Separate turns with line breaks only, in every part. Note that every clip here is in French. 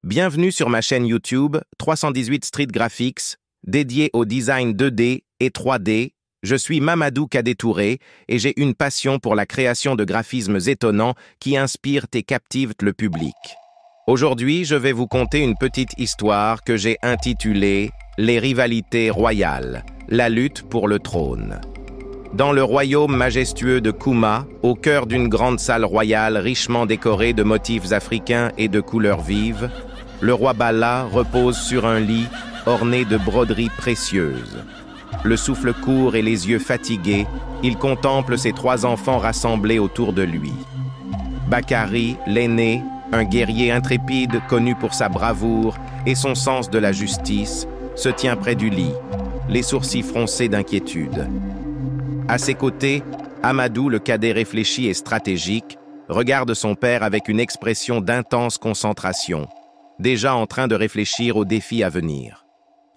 Bienvenue sur ma chaîne YouTube 318 Street Graphics, dédiée au design 2D et 3D. Je suis Mamadou Kadetouré et j'ai une passion pour la création de graphismes étonnants qui inspirent et captivent le public. Aujourd'hui, je vais vous conter une petite histoire que j'ai intitulée « Les rivalités royales, la lutte pour le trône ». Dans le royaume majestueux de Kouma, au cœur d'une grande salle royale richement décorée de motifs africains et de couleurs vives, le roi Bala repose sur un lit orné de broderies précieuses. Le souffle court et les yeux fatigués, il contemple ses 3 enfants rassemblés autour de lui. Bakari, l'aîné, un guerrier intrépide connu pour sa bravoure et son sens de la justice, se tient près du lit, les sourcils froncés d'inquiétude. À ses côtés, Amadou, le cadet réfléchi et stratégique, regarde son père avec une expression d'intense concentration, déjà en train de réfléchir aux défis à venir.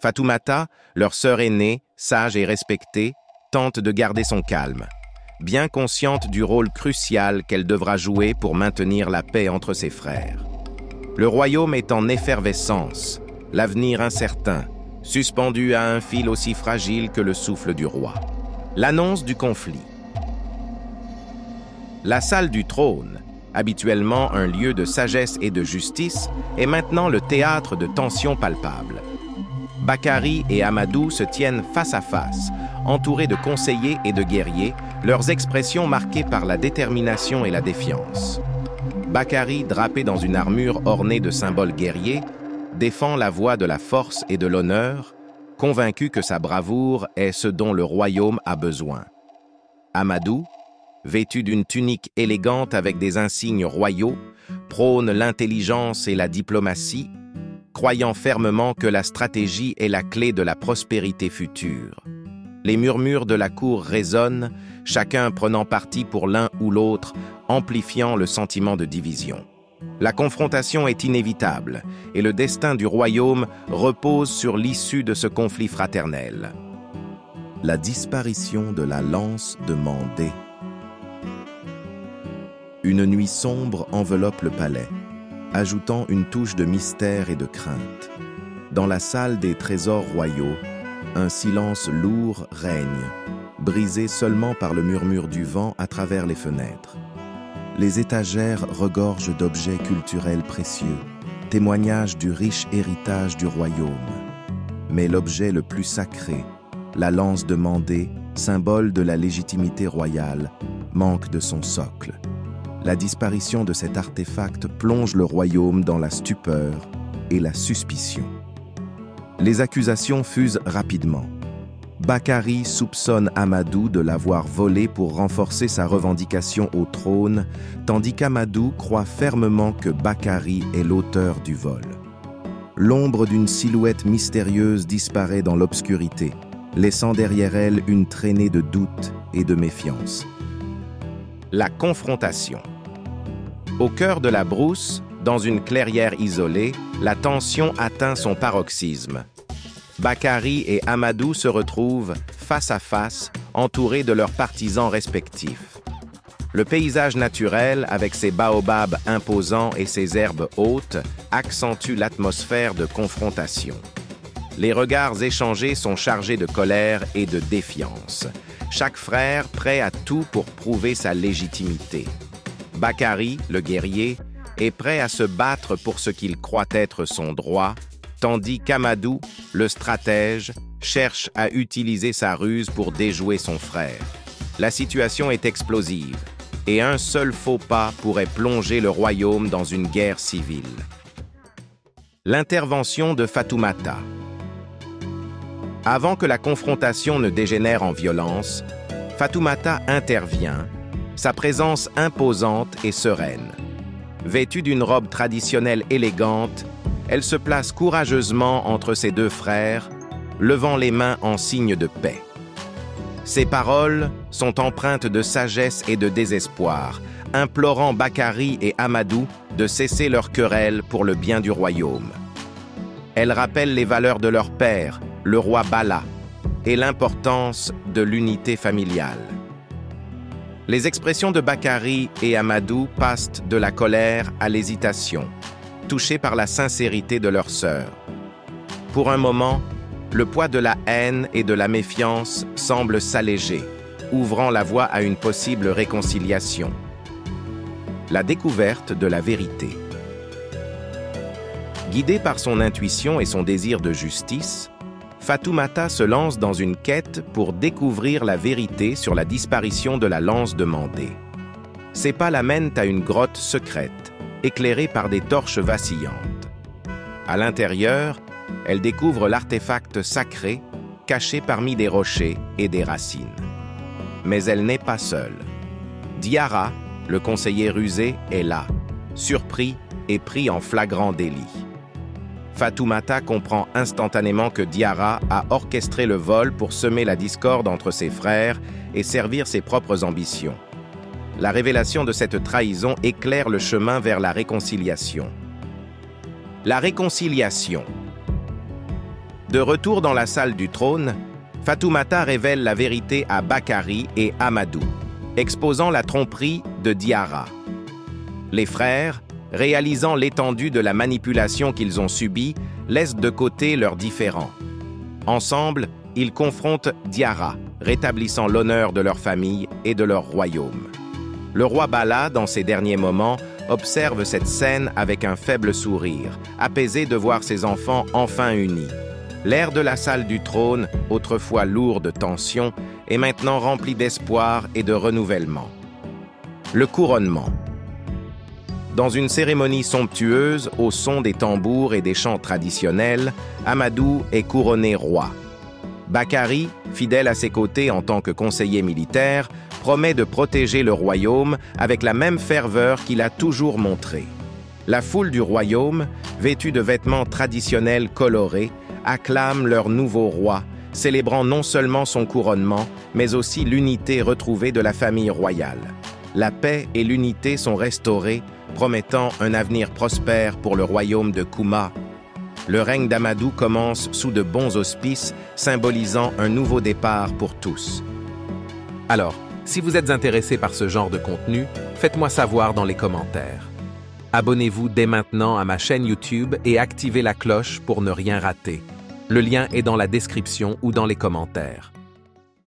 Fatoumata, leur sœur aînée, sage et respectée, tente de garder son calme, bien consciente du rôle crucial qu'elle devra jouer pour maintenir la paix entre ses frères. Le royaume est en effervescence, l'avenir incertain, suspendu à un fil aussi fragile que le souffle du roi. L'annonce du conflit. La salle du trône, habituellement un lieu de sagesse et de justice, est maintenant le théâtre de tensions palpables. Bakari et Amadou se tiennent face à face, entourés de conseillers et de guerriers, leurs expressions marquées par la détermination et la défiance. Bakari, drapé dans une armure ornée de symboles guerriers, défend la voie de la force et de l'honneur, convaincu que sa bravoure est ce dont le royaume a besoin. Amadou, vêtu d'une tunique élégante avec des insignes royaux, prône l'intelligence et la diplomatie, croyant fermement que la stratégie est la clé de la prospérité future. Les murmures de la cour résonnent, chacun prenant parti pour l'un ou l'autre, amplifiant le sentiment de division. La confrontation est inévitable et le destin du royaume repose sur l'issue de ce conflit fraternel. La disparition de la lance de Mandé. Une nuit sombre enveloppe le palais, ajoutant une touche de mystère et de crainte. Dans la salle des trésors royaux, un silence lourd règne, brisé seulement par le murmure du vent à travers les fenêtres. Les étagères regorgent d'objets culturels précieux, témoignages du riche héritage du royaume. Mais l'objet le plus sacré, la lance de Mandé, symbole de la légitimité royale, manque de son socle. La disparition de cet artefact plonge le royaume dans la stupeur et la suspicion. Les accusations fusent rapidement. Bakari soupçonne Amadou de l'avoir volé pour renforcer sa revendication au trône, tandis qu'Amadou croit fermement que Bakari est l'auteur du vol. L'ombre d'une silhouette mystérieuse disparaît dans l'obscurité, laissant derrière elle une traînée de doute et de méfiance. La confrontation. Au cœur de la brousse, dans une clairière isolée, la tension atteint son paroxysme. Bakari et Amadou se retrouvent face à face, entourés de leurs partisans respectifs. Le paysage naturel, avec ses baobabs imposants et ses herbes hautes, accentue l'atmosphère de confrontation. Les regards échangés sont chargés de colère et de défiance. Chaque frère prêt à tout pour prouver sa légitimité. Bakari, le guerrier, est prêt à se battre pour ce qu'il croit être son droit, tandis qu'Amadou, le stratège, cherche à utiliser sa ruse pour déjouer son frère. La situation est explosive, et un seul faux pas pourrait plonger le royaume dans une guerre civile. L'intervention de Fatoumata. Avant que la confrontation ne dégénère en violence, Fatoumata intervient, sa présence imposante et sereine. Vêtue d'une robe traditionnelle élégante, elle se place courageusement entre ses 2 frères, levant les mains en signe de paix. Ses paroles sont empreintes de sagesse et de désespoir, implorant Bakari et Amadou de cesser leur querelle pour le bien du royaume. Elle rappelle les valeurs de leur père, le roi Bala, et l'importance de l'unité familiale. Les expressions de Bakari et Amadou passent de la colère à l'hésitation, touchés par la sincérité de leur sœur. Pour un moment, le poids de la haine et de la méfiance semble s'alléger, ouvrant la voie à une possible réconciliation. La découverte de la vérité. Guidée par son intuition et son désir de justice, Fatoumata se lance dans une quête pour découvrir la vérité sur la disparition de la lance de Mandé. Ses pas l'amènent à une grotte secrète, éclairée par des torches vacillantes. À l'intérieur, elle découvre l'artefact sacré, caché parmi des rochers et des racines. Mais elle n'est pas seule. Diarra, le conseiller rusé, est là, surpris et pris en flagrant délit. Fatoumata comprend instantanément que Diarra a orchestré le vol pour semer la discorde entre ses frères et servir ses propres ambitions. La révélation de cette trahison éclaire le chemin vers la réconciliation. La réconciliation. De retour dans la salle du trône, Fatoumata révèle la vérité à Bakari et Amadou, exposant la tromperie de Diarra. Les frères, réalisant l'étendue de la manipulation qu'ils ont subie, laissent de côté leurs différends. Ensemble, ils confrontent Diarra, rétablissant l'honneur de leur famille et de leur royaume. Le roi Bala, dans ses derniers moments, observe cette scène avec un faible sourire, apaisé de voir ses enfants enfin unis. L'air de la salle du trône, autrefois lourd de tension, est maintenant rempli d'espoir et de renouvellement. Le couronnement. Dans une cérémonie somptueuse, au son des tambours et des chants traditionnels, Amadou est couronné roi. Bakari, fidèle à ses côtés en tant que conseiller militaire, promet de protéger le royaume avec la même ferveur qu'il a toujours montrée. La foule du royaume, vêtue de vêtements traditionnels colorés, acclame leur nouveau roi, célébrant non seulement son couronnement, mais aussi l'unité retrouvée de la famille royale. La paix et l'unité sont restaurées, promettant un avenir prospère pour le royaume de Kouma. Le règne d'Amadou commence sous de bons auspices, symbolisant un nouveau départ pour tous.
Alors, si vous êtes intéressé par ce genre de contenu, faites-moi savoir dans les commentaires. Abonnez-vous dès maintenant à ma chaîne YouTube et activez la cloche pour ne rien rater. Le lien est dans la description ou dans les commentaires.